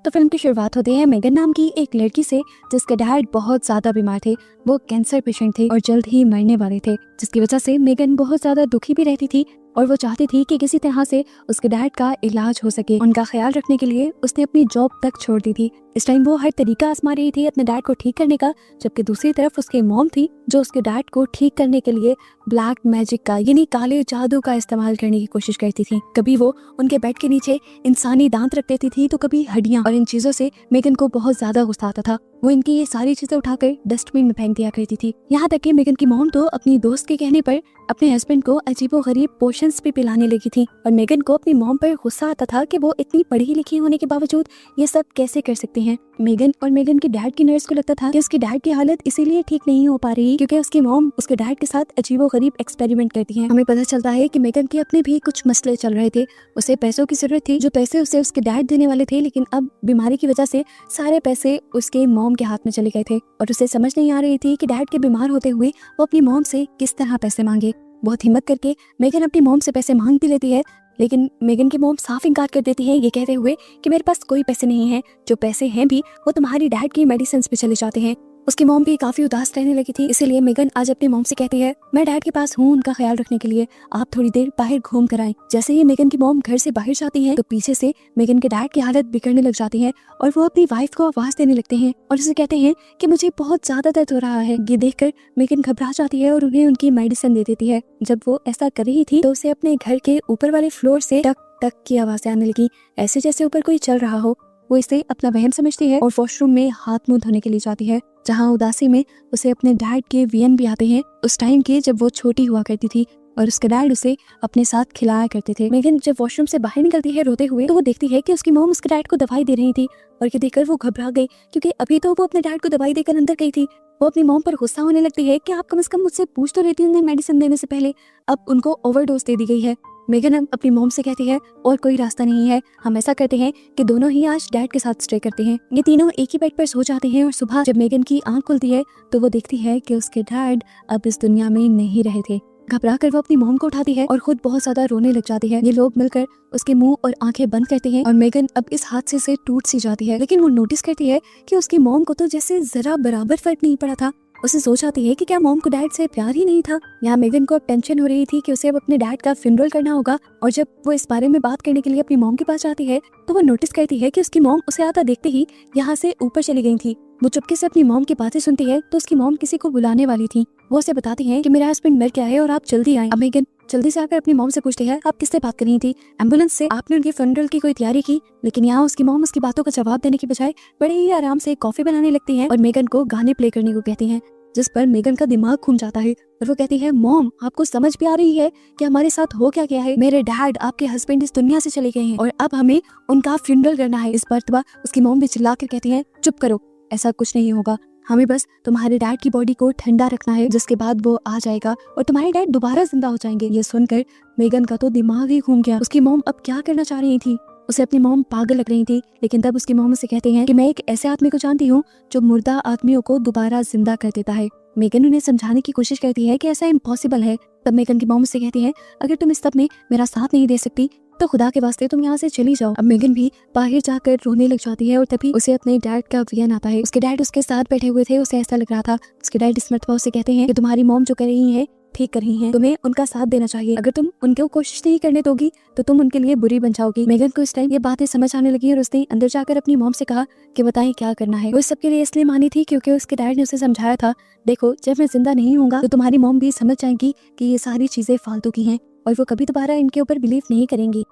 तो फिल्म की शुरुआत होती है मेगन नाम की एक लड़की से जिसके डैड बहुत ज्यादा बीमार थे। वो कैंसर पेशेंट थे और जल्द ही मरने वाले थे, जिसकी वजह से मेगन बहुत ज्यादा दुखी भी रहती थी और वो चाहती थी कि किसी तरह से उसके डैड का इलाज हो सके। उनका ख्याल रखने के लिए उसने अपनी जॉब तक छोड़ दी थी। इस टाइम वो हर तरीका आजमा रही थी अपने डैड को ठीक करने का, जबकि दूसरी तरफ उसकी मॉम थी जो उसके डैड को ठीक करने के लिए ब्लैक मैजिक का यानी काले जादू का इस्तेमाल करने की कोशिश करती थी। कभी वो उनके बेड के नीचे इंसानी दांत रख देती थी तो कभी हड्डियां, और इन चीजों से मेगन को बहुत ज्यादा गुस्सा आता था। वो इनकी ये सारी चीजें उठाकर डस्टबिन में फेंक दिया करती थी। यहाँ तक कि मेगन की मॉम तो अपनी दोस्त के कहने पर अपने हस्बैंड को अजीबोगरीब पोशंस भी पिलाने लगी थी और मेगन को अपनी मॉम पर गुस्सा आता था कि वो इतनी पढ़ी लिखी होने के बावजूद ये सब कैसे कर सकती हैं। मेगन और मेगन के डैड की नर्स को लगता था कि उसकी डैड की हालत इसीलिए ठीक नहीं हो पा रही क्योंकि उसकी मॉम उसके डैड के साथ अजीबोगरीब एक्सपेरिमेंट करती है। हमें पता चलता है कि मेगन के अपने भी कुछ मसले चल रहे थे। उसे पैसों की जरूरत थी, जो पैसे उसे उसके डैड देने वाले थे, लेकिन अब बीमारी की वजह से सारे पैसे उसके मॉम के हाथ में चले गए थे और उसे समझ नहीं आ रही थी कि डैड के बीमार होते हुए वो अपनी मॉम से किस तरह पैसे मांगे। बहुत हिम्मत करके मेगन अपनी मॉम से पैसे मांग भी लेती है, लेकिन मेगन की मॉम साफ इनकार कर देती है, ये कहते हुए कि मेरे पास कोई पैसे नहीं है, जो पैसे हैं भी वो तुम्हारी डैड की मेडिसिन पे चले जाते हैं। उसकी मॉम भी काफी उदास रहने लगी थी, इसीलिए मेगन आज अपनी मॉम से कहती है मैं डैड के पास हूँ उनका ख्याल रखने के लिए, आप थोड़ी देर बाहर घूम कर आएं। जैसे ही मेगन की मॉम घर से बाहर जाती है तो पीछे से मेगन के डैड की हालत बिगड़ने लग जाती है और वो अपनी वाइफ को आवाज देने लगते हैं और उसे कहते हैं कि मुझे बहुत ज्यादा दर्द हो रहा है। ये देखकर मेगन घबरा जाती है और उन्हें उनकी मेडिसिन दे देती है। जब वो ऐसा कर रही थी तो उसे अपने घर के ऊपर वाले फ्लोर से टक टक की आवाजें आने लगी, ऐसे जैसे ऊपर कोई चल रहा हो। वो इसे अपना वहम समझती है और वॉशरूम में हाथ मुंह धोने के लिए जाती है, जहाँ उदासी में उसे अपने डैड के वियन भी आते हैं, उस टाइम के जब वो छोटी हुआ करती थी और उसके डैड उसे अपने साथ खिलाया करते थे। मेगन जब वॉशरूम से बाहर निकलती है रोते हुए तो वो देखती है कि उसकी मॉम उसके डैड को दवाई दे रही थी और ये देखकर वो घबरा गई क्योंकि अभी तो वो अपने डैड को दवाई देकर अंदर गई थी। वो अपनी मॉम पर गुस्सा होने लगती है कि आप कम से कम मुझसे पूछ तो लेती उन्हें मेडिसिन देने से पहले, अब उनको ओवरडोज दे दी गई है। मेगन अब अपनी मॉम से कहती है और कोई रास्ता नहीं है, हम ऐसा करते हैं कि दोनों ही आज डैड के साथ स्टे करते हैं। ये तीनों एक ही बेड पर सो जाते हैं और सुबह जब मेगन की आंख खुलती है तो वो देखती है कि उसके डैड अब इस दुनिया में नहीं रहे थे। घबरा कर वो अपनी मॉम को उठाती है और खुद बहुत ज्यादा रोने लग जाती है। ये लोग मिलकर उसके मुंह और आंखें बंद करते हैं और मेगन अब इस हादसे से टूट सी जाती है, लेकिन वो नोटिस करती है कि उसकी मॉम को तो जैसे जरा बराबर फर्क नहीं पड़ा था। उसे सोच आती है कि क्या मॉम को डैड से प्यार ही नहीं था। यहाँ मेगन को अब टेंशन हो रही थी कि उसे अब अपने डैड का फ्यूनरल करना होगा और जब वो इस बारे में बात करने के लिए अपनी मॉम के पास जाती है तो वो नोटिस करती है कि उसकी मॉम उसे आता देखते ही यहाँ से ऊपर चली गई थी। वो चुपके से अपनी मॉम की बातें सुनती है तो उसकी मॉम किसी को बुलाने वाली थी। वो उसे बताती है कि मेरा हस्बैंड मर गया है और आप जल्दी आए। अब मेगन जल्दी से आकर अपनी मॉम से पूछती है आप किससे बात कर रही थी? एम्बुलेंस से। आपने उनके फ्यूनरल की कोई तैयारी की? लेकिन यहाँ उसकी मॉम उसकी बातों का जवाब देने की बजाय बड़े ही आराम से कॉफी बनाने लगती है और मेगन को गाने प्ले करने को कहती है, जिस पर मेगन का दिमाग घूम जाता है और वो कहती है मॉम आपको समझ भी आ रही है कि हमारे साथ हो क्या गया है? मेरे डैड आपके हस्बैंड इस दुनिया से चले गए हैं और अब हमें उनका फ्यूनरल करना है। इस पर उसकी मॉम भी चिल्ला कर कहती है चुप करो, ऐसा कुछ नहीं होगा, हमें बस तुम्हारे डैड की बॉडी को ठंडा रखना है, जिसके बाद वो आ जाएगा और तुम्हारे डैड दोबारा जिंदा हो जाएंगे। ये सुनकर मेगन का तो दिमाग ही घूम गया। उसकी मॉम अब क्या करना चाह रही थी? उसे अपनी मॉम पागल लग रही थी, लेकिन तब उसकी मॉम उसे कहते हैं कि मैं एक ऐसे आदमी को जानती हूँ जो मुर्दा आदमियों को दोबारा जिंदा कर देता है। मेगन उन्हें समझाने की कोशिश करती है कि ऐसा इम्पॉसिबल है। तब मेगन की मॉम से कहती है अगर तुम इस सब में मेरा साथ नहीं दे सकती तो खुदा के वास्ते तुम यहाँ से चली जाओ। अब मेगन भी बाहर जाकर रोने लग जाती है और तभी उसे अपने डैड का वियन आता है। उसके डैड उसके साथ बैठे हुए थे, उसे ऐसा लग रहा था। उसके डैड इस मर्तबा उसे कहते हैं कि तुम्हारी मॉम जो कर रही है ठीक कर रही हैं, तुम्हें उनका साथ देना चाहिए। अगर तुम उनको कोशिश नहीं करने दोगी तो तुम उनके लिए बुरी बन जाओगी। मेगन को इस टाइम ये बातें समझ आने लगी और उसने अंदर जाकर अपनी मॉम से कहा कि बताएं क्या करना है। वो इस सबके लिए इसलिए मानी थी क्योंकि उसके डैड ने उसे समझाया था, देखो जब मैं जिंदा नहीं हूँगा तो तुम्हारी मॉम भी समझ जाएगी कि ये सारी चीजें फालतू की हैं और वो कभी दोबारा इनके ऊपर बिलीव नहीं करेंगी।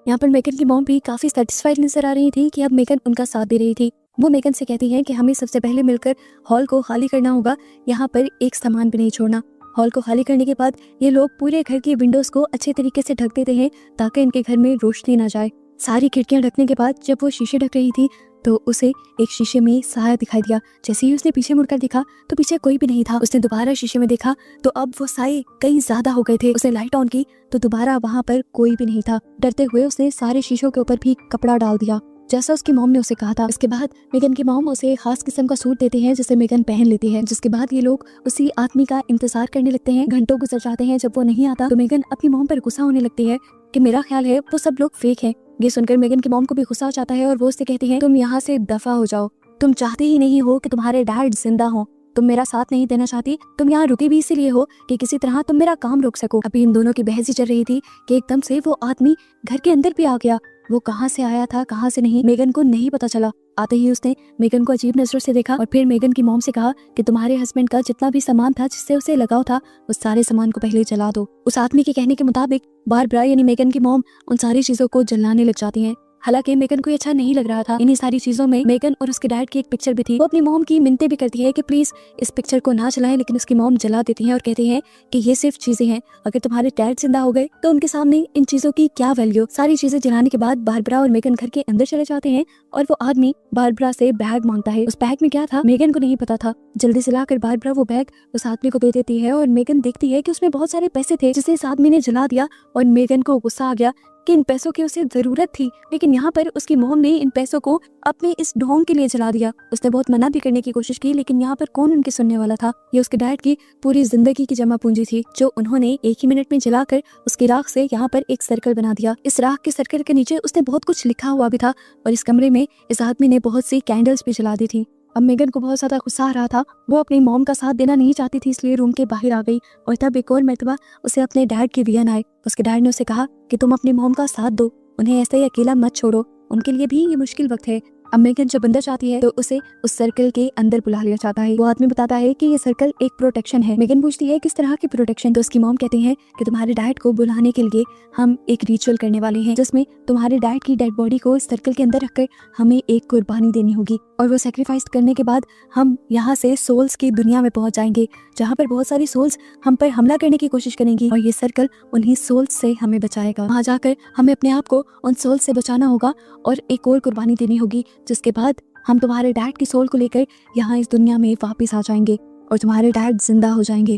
यहाँ पर मेगन की मॉम भी काफी सेटिस्फाइड नजर आ रही थी कि अब मेगन उनका साथ दे रही थी। वो मेगन से कहती है कि हमें सबसे पहले मिलकर हॉल को खाली करना होगा, यहाँ पर एक सामान भी नहीं छोड़ना। हॉल को खाली करने के बाद ये लोग पूरे घर की विंडोज को अच्छे तरीके से ढक देते हैं ताकि इनके घर में रोशनी ना जाए। सारी खिड़कियां ढकने के बाद जब वो शीशे ढक रही थी तो उसे एक शीशे में साया दिखाई दिया। जैसे ही उसने पीछे मुड़कर देखा तो पीछे कोई भी नहीं था। उसने दोबारा शीशे में देखा तो अब वो साए कई ज्यादा हो गए थे। उसने लाइट ऑन की तो दोबारा वहाँ पर कोई भी नहीं था। डरते हुए उसने सारे शीशों के ऊपर भी कपड़ा डाल दिया जैसा उसकी मॉम ने उसे कहा था। इसके बाद मेगन की मॉम उसे खास किस्म का सूट देते हैं जिसे मेगन पहन लेती है, जिसके बाद ये लोग उसी आदमी का इंतजार करने लगते हैं। घंटों गुजर जाते हैं, जब वो नहीं आता तो मेगन अपनी मॉम पर गुस्सा होने लगती है कि मेरा ख्याल है वो सब लोग फेक हैं। ये सुनकर मेगन की मॉम को भी गुस्सा आ जाता है और वो उससे कहती है तुम यहाँ से दफा हो जाओ, तुम चाहते ही नहीं हो कि तुम्हारे डैड जिंदा हो, तुम मेरा साथ नहीं देना चाहती, तुम यहाँ रुके भी इसीलिए हो कि किसी तरह तुम मेरा काम रोक सको। अभी इन दोनों की बहस ही चल रही थी कि एकदम से वो आदमी घर के अंदर भी आ गया। वो कहाँ से आया था कहाँ से नहीं मेगन को नहीं पता चला। आते ही उसने मेगन को अजीब नजरों से देखा और फिर मेगन की मॉम से कहा कि तुम्हारे हस्बैंड का जितना भी सामान था जिससे उसे लगाव था उस सारे सामान को पहले जला दो। उस आदमी के कहने के मुताबिक बारबरा यानी मेगन की मॉम उन सारी चीजों को जलाने लग जाती है। हालांकि मेगन को अच्छा नहीं लग रहा था। इन्हीं सारी चीजों में मेगन और उसके डैड की एक पिक्चर भी थी। वो अपनी मॉम की मिन्नतें भी करती है कि प्लीज इस पिक्चर को ना जलाएं, लेकिन उसकी मॉम जला देती है और कहती है कि ये सिर्फ चीजें हैं, अगर तुम्हारे डैड जिंदा हो गए तो उनके सामने इन चीजों की क्या वैल्यू। सारी चीजें जलाने के बाद बारबरा और मेगन घर के अंदर चले जाते हैं और वो आदमी बारबरा से बैग मांगता है। उस बैग में क्या था मेगन को नहीं पता था। जल्दी से लाकर बारबरा वो बैग उस आदमी को दे देती है और मेगन देखती है कि उसमें बहुत सारे पैसे थे जिसे इस आदमी ने जला दिया और मेगन को गुस्सा आ गया कि इन पैसों की उसे जरूरत थी, लेकिन यहाँ पर उसकी मॉम ने इन पैसों को अपने इस ढोंग के लिए जला दिया। उसने बहुत मना भी करने की कोशिश की, लेकिन यहाँ पर कौन उनकी सुनने वाला था। ये उसके डैड की पूरी जिंदगी की जमा पूंजी थी जो उन्होंने एक ही मिनट में जलाकर उसकी राख से यहाँ पर एक सर्कल बना दिया। इस राख के सर्कल के नीचे उसने बहुत कुछ लिखा हुआ भी था और इस कमरे में इस आदमी ने बहुत सी कैंडल्स भी जला दी थी। अब मेगन को बहुत ज्यादा गुस्सा आ रहा था। वो अपनी मॉम का साथ देना नहीं चाहती थी, इसलिए रूम के बाहर आ गई और तब एक और मर्तबा उसे अपने डैड के विजन आए। उसके डैड ने उसे कहा कि तुम अपनी मॉम का साथ दो, उन्हें ऐसे ही अकेला मत छोड़ो, उनके लिए भी ये मुश्किल वक्त है। अब मेगन जब अंदर जाती है तो उसे उस सर्कल के अंदर बुला लिया जाता है। वो आदमी बताता है कि ये सर्कल एक प्रोटेक्शन है। मेगन पूछती है किस तरह की प्रोटेक्शन, तो उसकी मॉम कहती है कि तुम्हारे डैड को बुलाने के लिए हम एक रिचुअल करने वाले हैं जिसमें तुम्हारे डैड की डेड बॉडी को इस सर्कल के अंदर रखकर हमें एक कुर्बानी देनी होगी और वो सेक्रीफाइस करने के बाद हम यहाँ से सोल्स की दुनिया में पहुंच जाएंगे जहाँ पर बहुत सारी सोल्स हम पर हमला करने की कोशिश करेंगी और ये सर्कल उन्हीं सोल्स से हमें बचाएगा। वहाँ जाकर हमें अपने आप को उन सोल्स से बचाना होगा और एक और कुर्बानी देनी होगी, जिसके बाद हम तुम्हारे डैड की सोल को लेकर यहाँ इस दुनिया में वापस आ जाएंगे और तुम्हारे डैड जिंदा हो जाएंगे।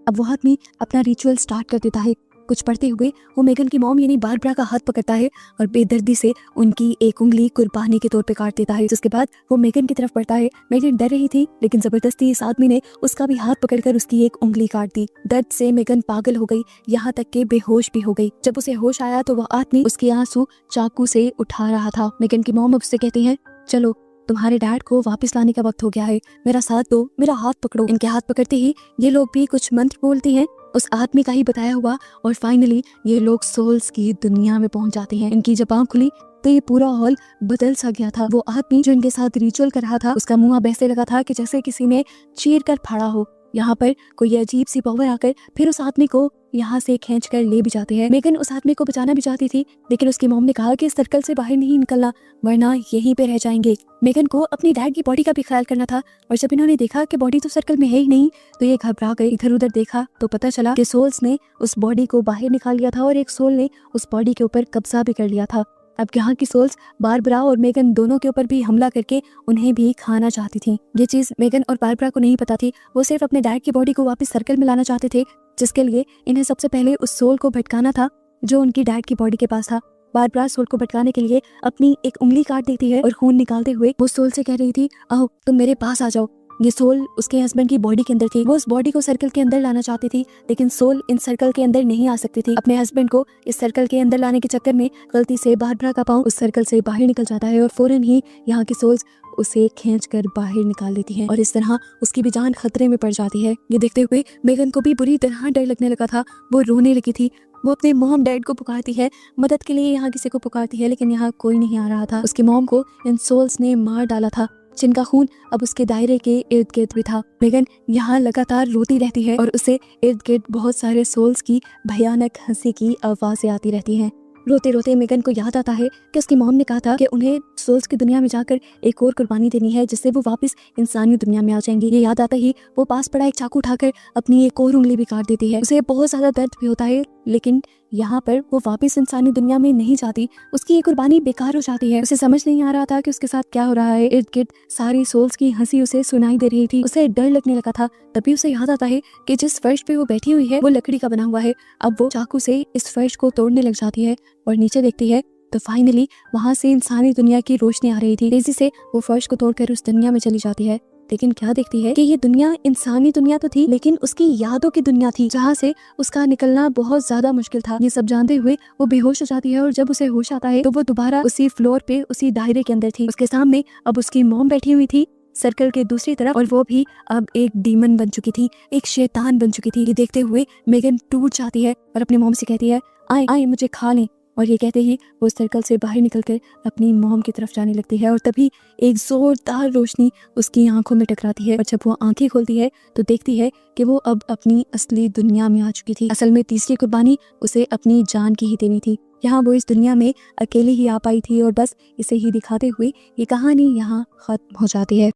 अब वो आदमी अपना रिचुअल स्टार्ट कर देता है। कुछ पढ़ते हुए वो मेगन की मॉम यानी बारबरा का हाथ पकड़ता है और बेदर्दी से उनकी एक उंगली कुर्बानी के तौर पे काट देता है। जिसके बाद वो मेगन की तरफ बढ़ता है। मेगन डर रही थी, लेकिन जबरदस्ती इस आदमी ने उसका भी हाथ पकड़कर उसकी एक उंगली काट दी। दर्द से मेगन पागल हो गई, यहाँ तक के बेहोश भी हो गई। जब उसे होश आया तो वह आदमी उसके आंसू चाकू से उठा रहा था। मेगन की मॉम अब उससे कहती है चलो तुम्हारे डैड को वापस लाने का वक्त हो गया है, मेरा साथ दो, मेरा हाथ पकड़ो। इनके हाथ पकड़ते ही ये लोग भी कुछ मंत्र बोलती हैं उस आदमी का ही बताया हुआ और फाइनली ये लोग सोल्स की दुनिया में पहुंच जाते हैं। इनकी जब आंख खुली तो ये पूरा हॉल बदल सा गया था। वो आदमी जो इनके साथ रिचुअल कर रहा था उसका मुंह अब ऐसे लगा था कि जैसे किसी ने चीर कर फाड़ा हो। यहाँ पर कोई अजीब सी पावर आकर फिर उस आदमी को यहाँ से खींच कर ले भी जाते हैं। मेगन उस आदमी को बचाना भी चाहती थी, लेकिन उसकी मॉम ने कहा कि इस सर्कल से बाहर नहीं निकलना वरना यहीं पे रह जाएंगे। मेगन को अपनी डैड की बॉडी का भी ख्याल करना था और जब इन्होंने देखा कि बॉडी तो सर्कल में है ही नहीं तो ये घबरा गई। इधर उधर देखा तो पता चला कि सोल्स ने उस बॉडी को बाहर निकाल लिया था और एक सोल ने उस बॉडी के ऊपर कब्जा भी कर लिया था। अब यहाँ की सोल्स बारबरा और मेगन दोनों के ऊपर भी हमला करके उन्हें भी खाना चाहती थी। ये चीज मेगन और बारबरा को नहीं पता थी। वो सिर्फ अपने डैड की बॉडी को वापस सर्कल में लाना चाहते थे, जिसके लिए इन्हें सबसे पहले उस सोल को भटकाना था जो उनकी डैड की बॉडी के पास था। बारबरा सोल को भटकाने के लिए अपनी एक उंगली काट देती है और खून निकालते हुए वो सोल से कह रही थी आओ तुम मेरे पास आ जाओ। ये सोल उसके हस्बैंड की बॉडी के अंदर थी। वो उस बॉडी को सर्कल के अंदर लाना चाहती थी, लेकिन सोल इन सर्कल के अंदर नहीं आ सकती थी। अपने हस्बैंड को इस सर्कल के अंदर लाने के चक्कर में गलती से बारबरा का पांव उस सर्कल से बाहर निकल जाता है और फौरन ही यहाँ की सोल्स उसे खींचकर बाहर निकाल देती हैं और इस तरह उसकी भी जान खतरे में पड़ जाती है। ये देखते हुए मेगन को भी बुरी तरह डर लगने लगा था। वो रोने लगी थी। वो अपने मॉम डैड को पुकारती है, मदद के लिए यहाँ किसी को पुकारती है, लेकिन यहाँ कोई नहीं आ रहा था। उसकी मॉम को इन सोल्स ने मार डाला था, जिनका खून अब उसके दायरे के इर्द गिर्द भी था। मेगन यहाँ लगातार रोती रहती है और उसे इर्द गिर्द बहुत सारे सोल्स की भयानक हंसी की आवाजें आती रहती हैं। रोते रोते मेगन को याद आता है कि उसकी मॉम ने कहा था कि उन्हें सोल्स की दुनिया में जाकर एक और कुर्बानी देनी है जिससे वो वापस इंसानी दुनिया में आ जाएंगी। ये याद आता ही वो पास पड़ा एक चाकू उठाकर अपनी एक और उंगली भी काट देती है। उसे बहुत ज्यादा दर्द भी होता है, लेकिन यहाँ पर वो वापस इंसानी दुनिया में नहीं जाती। उसकी ये कुर्बानी बेकार हो जाती है। उसे समझ नहीं आ रहा था कि उसके साथ क्या हो रहा है। इर्द गिर्द सारी सोल्स की हंसी उसे सुनाई दे रही थी। उसे डर लगने लगा था। तभी उसे याद आता है कि जिस फर्श पे वो बैठी हुई है वो लकड़ी का बना हुआ है। अब वो चाकू से इस फर्श को तोड़ने लग जाती है और नीचे देखती है तो फाइनली वहाँ से इंसानी दुनिया की रोशनी आ रही थी। तेजी से वो फर्श को तोड़कर उस दुनिया में चली जाती है। लेकिन क्या देखती है कि ये दुनिया इंसानी दुनिया तो थी, लेकिन उसकी यादों की दुनिया थी, जहाँ से उसका निकलना बहुत ज्यादा मुश्किल था। ये सब जानते हुए वो बेहोश हो जाती है और जब उसे होश आता है तो वो दोबारा उसी फ्लोर पे उसी दायरे के अंदर थी। उसके सामने अब उसकी मॉम बैठी हुई थी सर्कल के दूसरी तरफ, और वो भी अब एक डीमन बन चुकी थी, एक शैतान बन चुकी थी। ये देखते हुए मेगन टूट जाती है और अपनी मॉम से कहती है, आए आए मुझे खा लें। और ये कहते ही वो सर्कल से बाहर निकलकर अपनी मॉम की तरफ जाने लगती है और तभी एक जोरदार रोशनी उसकी आंखों में टकराती है और जब वो आंखें खोलती है तो देखती है कि वो अब अपनी असली दुनिया में आ चुकी थी। असल में तीसरी कुर्बानी उसे अपनी जान की ही देनी थी। यहाँ वो इस दुनिया में अकेली ही आ पाई थी और बस इसे ही दिखाते हुए ये कहानी यहाँ खत्म हो जाती है।